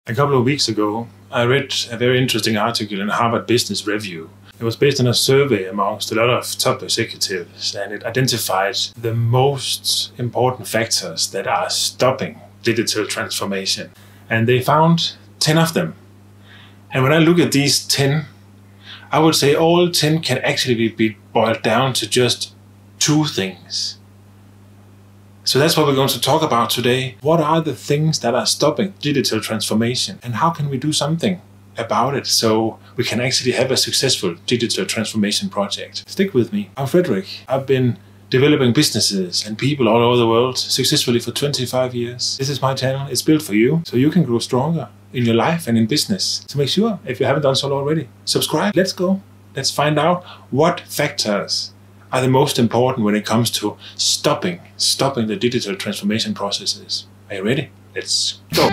A couple of weeks ago, I read a very interesting article in Harvard Business Review. It was based on a survey amongst a lot of top executives, and it identified the most important factors that are stopping digital transformation. And they found 10 of them. And when I look at these 10, I would say all 10 can actually be boiled down to just two things. So that's what we're going to talk about today. What are the things that are stopping digital transformation, and how can we do something about it so we can actually have a successful digital transformation project? Stick with me. I'm Frederick. I've been developing businesses and people all over the world successfully for 25 years. This is my channel. It's built for you so you can grow stronger in your life and in business. So make sure, if you haven't done so already, subscribe. Let's go. Let's find out what factors are the most important when it comes to stopping the digital transformation processes. Are you ready? Let's go.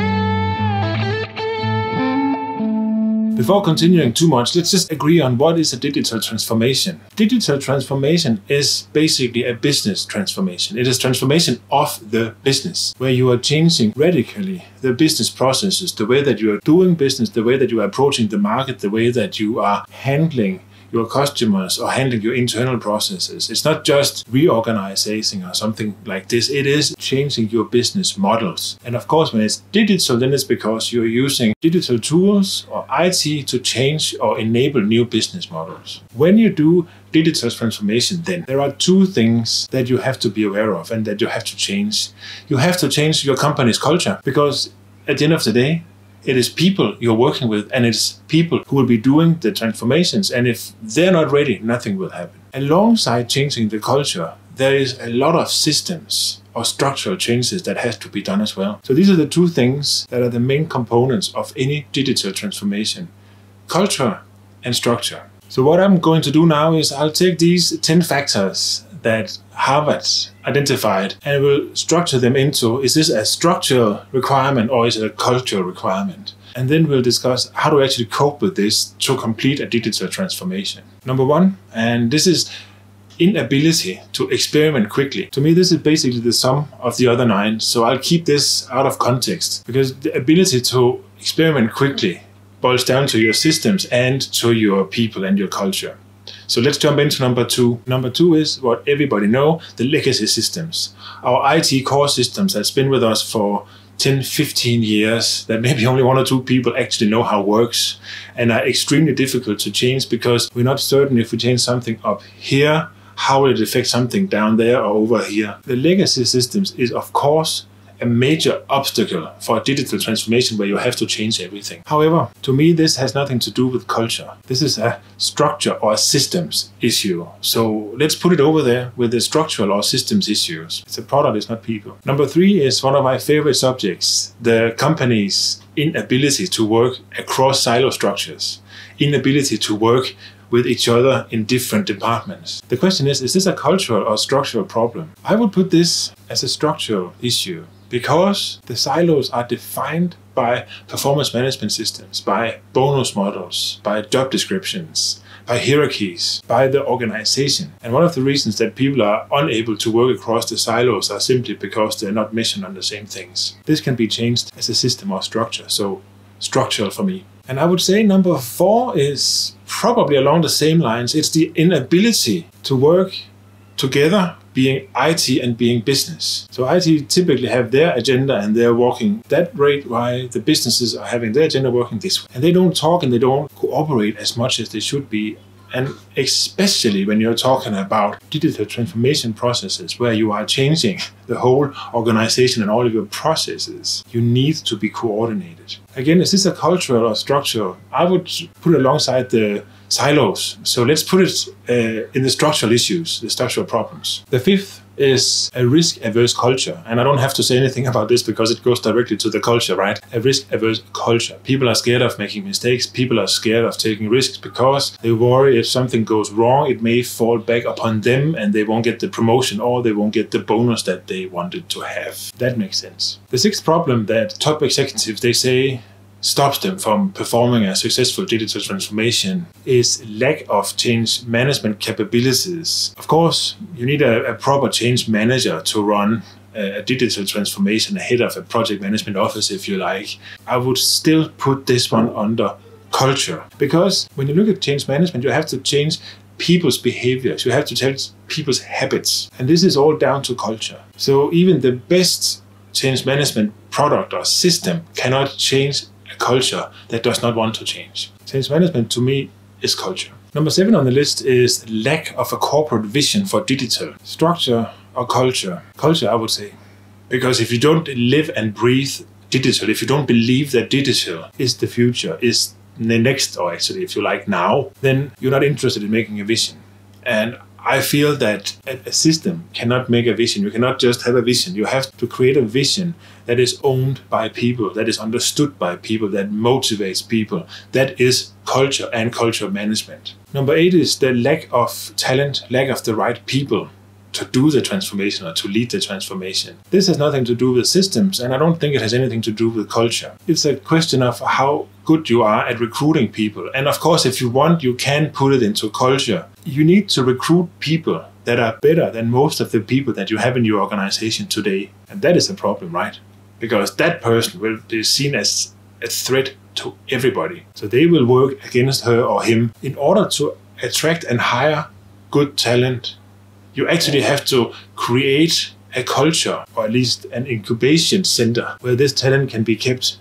Before continuing too much, let's just agree on what is a digital transformation. Digital transformation is basically a business transformation. It is transformation of the business, where you are changing radically the business processes, the way that you are doing business, the way that you are approaching the market, the way that you are handling your customers or handling your internal processes. It's not just reorganizing or something like this. It is changing your business models. And of course, when it's digital, then it's because you're using digital tools or IT to change or enable new business models. When you do digital transformation, then there are two things that you have to be aware of and that you have to change. You have to change your company's culture, because at the end of the day, it is people you're working with, and it's people who will be doing the transformations. And if they're not ready, nothing will happen. Alongside changing the culture, there is a lot of systems or structural changes that has to be done as well. So these are the two things that are the main components of any digital transformation: culture and structure. So what I'm going to do now is I'll take these 10 factors that Harvard identified and will structure them into, is this a structural requirement or is it a cultural requirement? And then we'll discuss how to actually cope with this to complete a digital transformation. Number one, and this is inability to experiment quickly. To me, this is basically the sum of the other 9. So I'll keep this out of context, because the ability to experiment quickly boils down to your systems and to your people and your culture. So let's jump into number 2. Number 2 is what everybody knows, the legacy systems. Our IT core systems that's been with us for 10, 15 years, that maybe only 1 or 2 people actually know how it works, and are extremely difficult to change because we're not certain if we change something up here, how will it affect something down there or over here. The legacy systems is, of course, a major obstacle for a digital transformation where you have to change everything. However, to me, this has nothing to do with culture. This is a structure or a systems issue. So let's put it over there with the structural or systems issues. It's a product, it's not people. Number 3 is one of my favorite subjects: the company's inability to work across silo structures, inability to work with each other in different departments. The question is this a cultural or structural problem? I would put this as a structural issue, because the silos are defined by performance management systems, by bonus models, by job descriptions, by hierarchies, by the organization. And one of the reasons that people are unable to work across the silos are simply because they're not measured on the same things. This can be changed as a system or structure, so structural for me. And I would say number 4 is probably along the same lines. It's the inability to work together, being IT and being business. So IT typically have their agenda and they're working that rate, while the businesses are having their agenda working this way. And they don't talk and they don't cooperate as much as they should be. And especially when you're talking about digital transformation processes where you are changing the whole organization and all of your processes, you need to be coordinated. Again, is this a cultural or structural? I would put it alongside the silos. So let's put it in the structural issues, the structural problems. The 5th is a risk-averse culture. And I don't have to say anything about this because it goes directly to the culture, right? A risk-averse culture. People are scared of making mistakes. People are scared of taking risks because they worry if something goes wrong, it may fall back upon them and they won't get the promotion or they won't get the bonus that they wanted to have. That makes sense. The 6th problem that top executives, they say, stops them from performing a successful digital transformation is lack of change management capabilities. Of course, you need a proper change manager to run a digital transformation, a head of a project management office, if you like, I would still put this one under culture. Because when you look at change management, you have to change people's behaviors. You have to change people's habits. And this is all down to culture. So even the best change management product or system cannot change a culture that does not want to change. Change management to me is culture. Number 7 on the list is lack of a corporate vision for digital. Structure or culture? Culture, I would say. Because if you don't live and breathe digital, if you don't believe that digital is the future, is the next, or actually if you like now, then you're not interested in making a vision. And I feel that a system cannot make a vision. You cannot just have a vision. You have to create a vision that is owned by people, that is understood by people, that motivates people. That is culture and culture management. Number 8 is the lack of talent, lack of the right people to do the transformation or to lead the transformation. This has nothing to do with systems, and I don't think it has anything to do with culture. It's a question of how good you are at recruiting people. And of course, if you want, you can put it into culture. You need to recruit people that are better than most of the people that you have in your organization today. And that is a problem, right? Because that person will be seen as a threat to everybody. So they will work against her or him. In order to attract and hire good talent, you actually have to create a culture, or at least an incubation center, where this talent can be kept.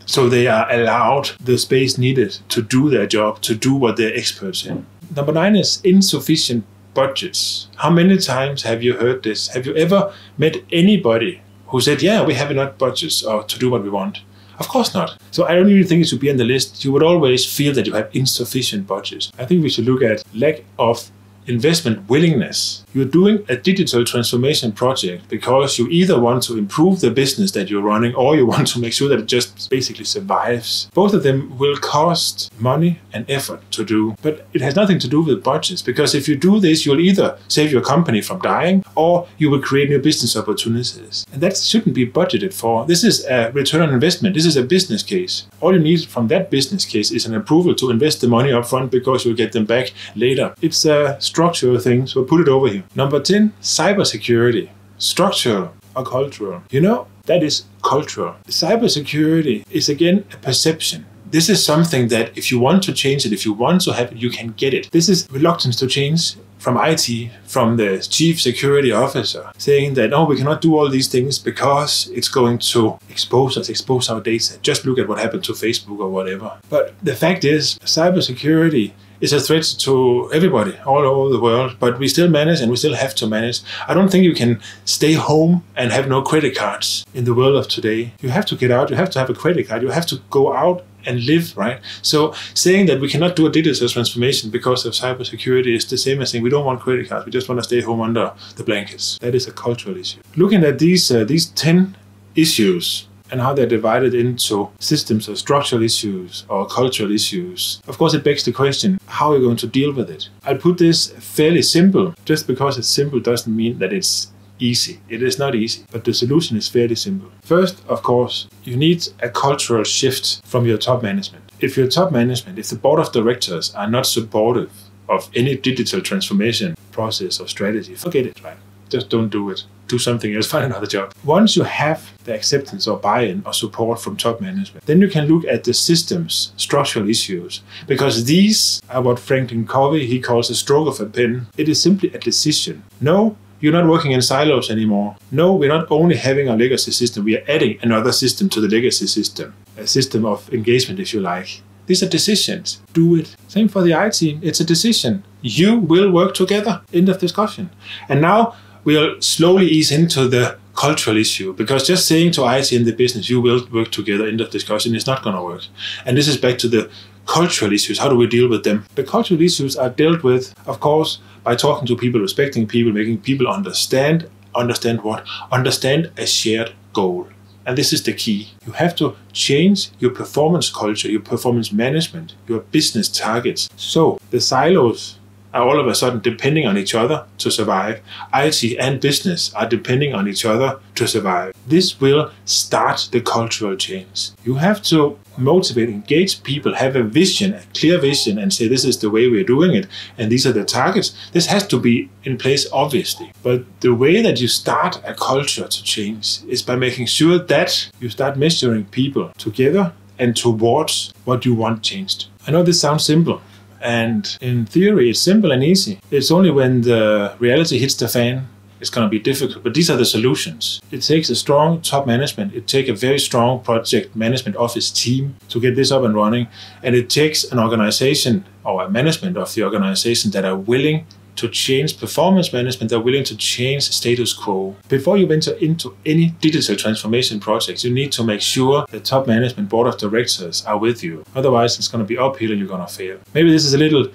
So they are allowed the space needed to do their job, to do what they're experts in. Number 9 is insufficient budgets. How many times have you heard this? Have you ever met anybody who said, yeah, we have enough budgets or to do what we want? Of course not. So I don't even think it should be on the list. You would always feel that you have insufficient budgets. I think we should look at lack of investment willingness. You're doing a digital transformation project because you either want to improve the business that you're running, or you want to make sure that it just basically survives. Both of them will cost money and effort to do, but it has nothing to do with budgets, because if you do this, you'll either save your company from dying, or you will create new business opportunities. And that shouldn't be budgeted for. This is a return on investment. This is a business case. All you need from that business case is an approval to invest the money up front, because you'll get them back later. It's a structural thing, so put it over here. Number 10, cybersecurity. Structural or cultural? You know, that is cultural. Cybersecurity is again a perception. This is something that if you want to change it, if you want to have it, you can get it. This is reluctance to change from IT, from the chief security officer, saying that, oh, we cannot do all these things because it's going to expose us, expose our data. Just look at what happened to Facebook or whatever. But the fact is, cybersecurity is a threat to everybody all over the world, but we still manage, and we still have to manage. I don't think you can stay home and have no credit cards in the world of today. You have to get out, you have to have a credit card, you have to go out and live, right? So saying that we cannot do a digital transformation because of cybersecurity is the same as saying we don't want credit cards, we just want to stay home under the blankets. That is a cultural issue. Looking at these 10 issues, and how they're divided into systems or structural issues or cultural issues, of course it begs the question, how are you going to deal with it? I'll put this fairly simple. Just because it's simple doesn't mean that it's easy. It is not easy, but the solution is fairly simple. First, of course, you need a cultural shift from your top management. If your top management, if the board of directors are not supportive of any digital transformation process or strategy, forget it, right? Just don't do it. Do something else, find another job. Once you have the acceptance or buy-in or support from top management, then you can look at the systems, structural issues, because these are what Franklin Covey, he calls a stroke of a pen. It is simply a decision. No, you're not working in silos anymore. No, we're not only having a legacy system, we are adding another system to the legacy system, a system of engagement, if you like. These are decisions. Do it. Same for the IT team. It's a decision. You will work together. End of discussion. And now we'll slowly ease into the cultural issue, because just saying to IT and the business, you will work together, end of discussion, is not going to work. And this is back to the cultural issues. How do we deal with them? The cultural issues are dealt with, of course, by talking to people, respecting people, making people understand what? Understand a shared goal. And this is the key. You have to change your performance culture, your performance management, your business targets. So the silos are all of a sudden depending on each other to survive. IT and business are depending on each other to survive. This will start the cultural change. You have to motivate, engage people, have a vision, a clear vision, and say this is the way we're doing it, and these are the targets. This has to be in place, obviously. But the way that you start a culture to change is by making sure that you start measuring people together and towards what you want changed. I know this sounds simple, and in theory it's simple and easy. It's only when the reality hits the fan it's going to be difficult, but these are the solutions. It takes a strong top management, it takes a very strong project management office team to get this up and running, and it takes an organization or a management of the organization that are willing to change performance management, they're willing to change status quo. Before you enter into any digital transformation projects, you need to make sure the top management board of directors are with you. Otherwise, it's going to be uphill and you're going to fail. Maybe this is a little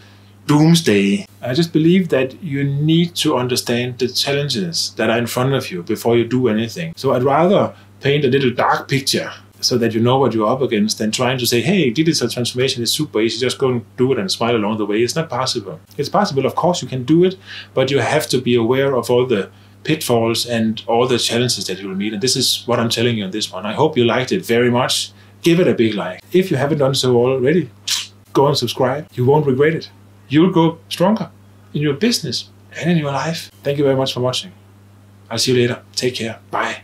doomsday. I just believe that you need to understand the challenges that are in front of you before you do anything. So I'd rather paint a little dark picture so that you know what you're up against than trying to say, hey, digital transformation is super easy, just go and do it and smile along the way. It's not possible. It's possible, of course, you can do it, but you have to be aware of all the pitfalls and all the challenges that you'll meet. And this is what I'm telling you on this one. I hope you liked it very much. Give it a big like. If you haven't done so already, go and subscribe. You won't regret it. You'll go stronger in your business and in your life. Thank you very much for watching. I'll see you later. Take care. Bye.